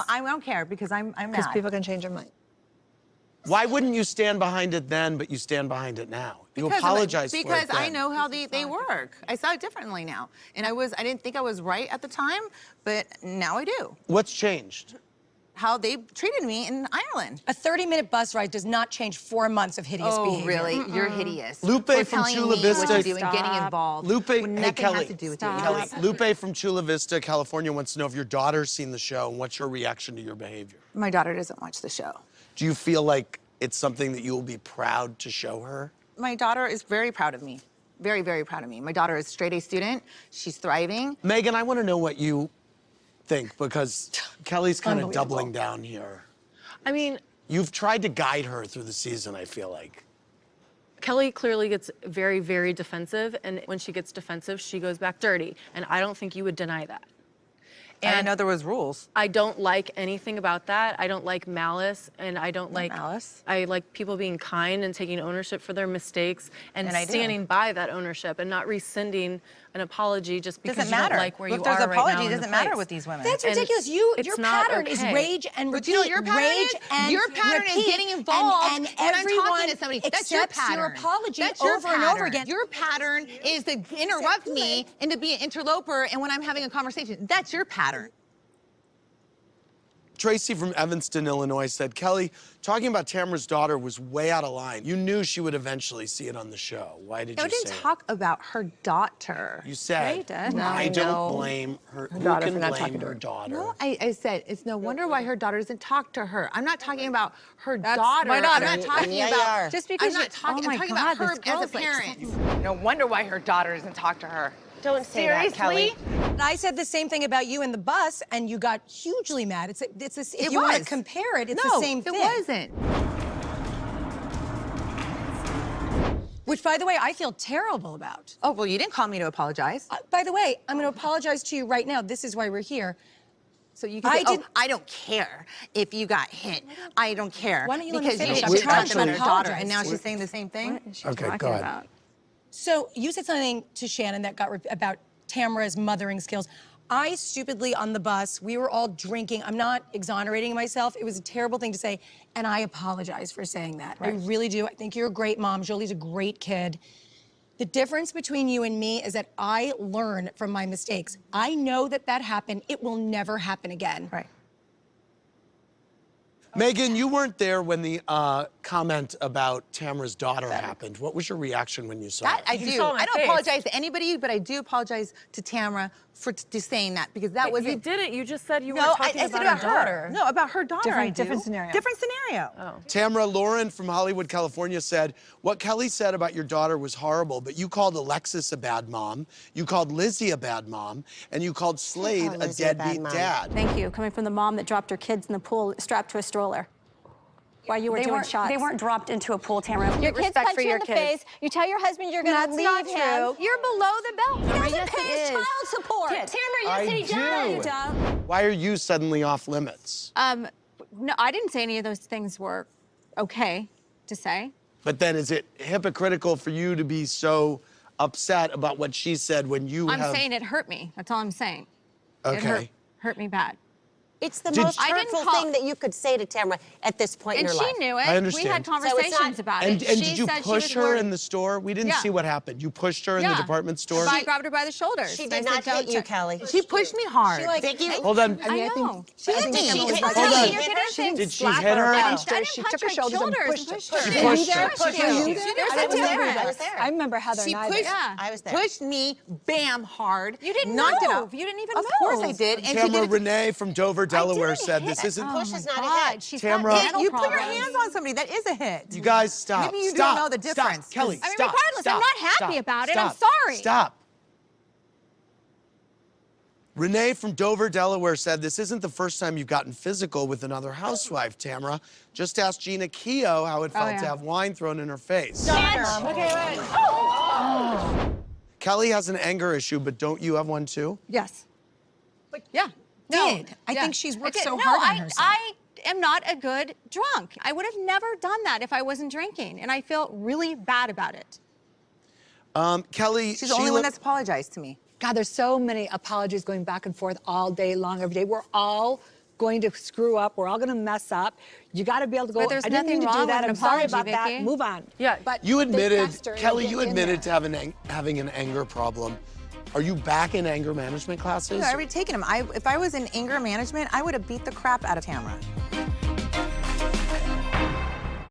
No, I don't care because I'm mad. Because people can change their mind. Why wouldn't you stand behind it then, but you stand behind it now? You apologize for it because I then. know how they work. I saw it differently now, and I didn't think I was right at the time, but now I do. What's changed? How they treated me in Ireland. A 30-minute bus ride does not change 4 months of hideous behavior. Oh, really? You're hideous. Lupe for from telling Chula me Vista. what to do and getting involved. Lupe, when hey, nothing Kelly. has to do with you. Kelly, Lupe from Chula Vista, California wants to know if your daughter's seen the show and what's her reaction to your behavior. My daughter doesn't watch the show. Do you feel like it's something that you will be proud to show her? My daughter is very proud of me. Very, very proud of me. My daughter is a straight-A student. She's thriving. Megan, I want to know what you think, because Kelly's kind of doubling down here. I mean... You've tried to guide her through the season, I feel like. Kelly clearly gets very, very defensive, and when she gets defensive, she goes back dirty, and I don't think you would deny that. And I know there was rules. I don't like anything about that. I don't like malice, and I don't like malice. I like people being kind and taking ownership for their mistakes and standing by that ownership and not rescinding an apology just because you don't like where you are right now. If there's apology, it doesn't matter with these women. That's ridiculous. Your pattern is rage and repeat. But you know what your pattern is? Your pattern is getting involved and when I'm talking to somebody. That's your pattern. Your apology That's over and over again. Your pattern is to interrupt me and to be an interloper, and when I'm having a conversation, that's your pattern. Tracy from Evanston, Illinois said, Kelly, talking about Tamara's daughter was way out of line. You knew she would eventually see it on the show. Why did you say I didn't talk about her daughter. You said, I don't blame her. Who can blame her daughter? No, I said, it's no wonder why her daughter doesn't talk to her. I'm not talking about her daughter. My daughter. I'm not talking about, just because I'm talking about her as a parent. No wonder why her daughter doesn't talk to her. Don't say that, Kelly. I said the same thing about you in the bus, and you got hugely mad. If you want to compare it, it's the same thing. No, it wasn't. Which, by the way, I feel terrible about. Oh, well, you didn't call me to apologize. By the way, I'm going to apologize to you right now. This is why we're here. So you can say, I don't care if you got hit. I don't care. Why don't you let me finish? Because I'm you trying talked to about her daughter, apologize. and now she's saying the same thing? What is she Okay, go ahead. So you said something to Shannon that got about Tamara's mothering skills. I stupidly on the bus, we were all drinking. I'm not exonerating myself. It was a terrible thing to say, and I apologize for saying that. I really do. I think you're a great mom. Jolie's a great kid. The difference between you and me is that I learn from my mistakes. I know that happened. It will never happen again. Right. Megan, you weren't there when the comment about Tamara's daughter happened. What was your reaction when you saw it? I do. I don't apologize to anybody, but I do apologize to Tamara for saying that, because that wasn't... You didn't. You just said you weren't talking about her daughter. No, about her daughter, Different scenario. Different scenario. Oh. Tamara, Lauren from Hollywood, California said, what Kelly said about your daughter was horrible, but you called Alexis a bad mom, you called Lizzie a bad mom, and you called Slade a deadbeat dad. Thank you. Coming from the mom that dropped her kids in the pool strapped to a stroller while you were doing shots. They weren't dropped into a pool, Tamara. Your kids punch you in the face. You tell your husband you're going to leave him. You're below the belt. He doesn't pay his child support. Tamara, yes, he does. Why are you suddenly off limits? No, I didn't say any of those things were okay to say. But then is it hypocritical for you to be so upset about what she said when you I'm saying it hurt me. That's all I'm saying. Okay. It hurt me bad. It's the most hurtful thing that you could say to Tamara at this point in your life. And she knew it. I understand. We had conversations about it. And did you push her in the store? We didn't see what happened. You pushed her in the department store? I grabbed her by the shoulders. She did not hit you, Kelly. She pushed me hard. Hold on. I know. She hit me. Did she hit her? I didn't she took her shoulders and pushed her. She pushed her. I was there. I remember Heather She and pushed me, bam, hard. You didn't knocked move. It up. You didn't even move. Of course I did. And Tamara, Renee from Dover, Delaware said this isn't... Push is not a hit. Tamara, you put your hands on somebody, that is a hit. You guys stop. Maybe you don't know the difference. Stop. Kelly, I mean, stop. regardless, I'm not happy about it. I'm sorry. Stop. Renee from Dover, Delaware said this isn't the first time you've gotten physical with another housewife, Tamara. Just ask Gina Keogh how it felt to have wine thrown in her face. Kelly has an anger issue, but don't you have one too? Yes. But yeah. I think she's worked so hard on herself. I am not a good drunk. I would have never done that if I wasn't drinking, and I feel really bad about it. Kelly, she's the only one that's apologized to me. God, there's so many apologies going back and forth all day long, every day. We're all going to screw up. We're all going to mess up. You got to be able to go, But there's I didn't mean nothing to do wrong that. with an I'm sorry apology, about Vicky. that. Move on. Yeah. But You they admitted, fester and Kelly, get you in admitted there. to having an anger problem. Are you back in anger management classes? I already taken them. If I was in anger management, I would have beat the crap out of Tamara.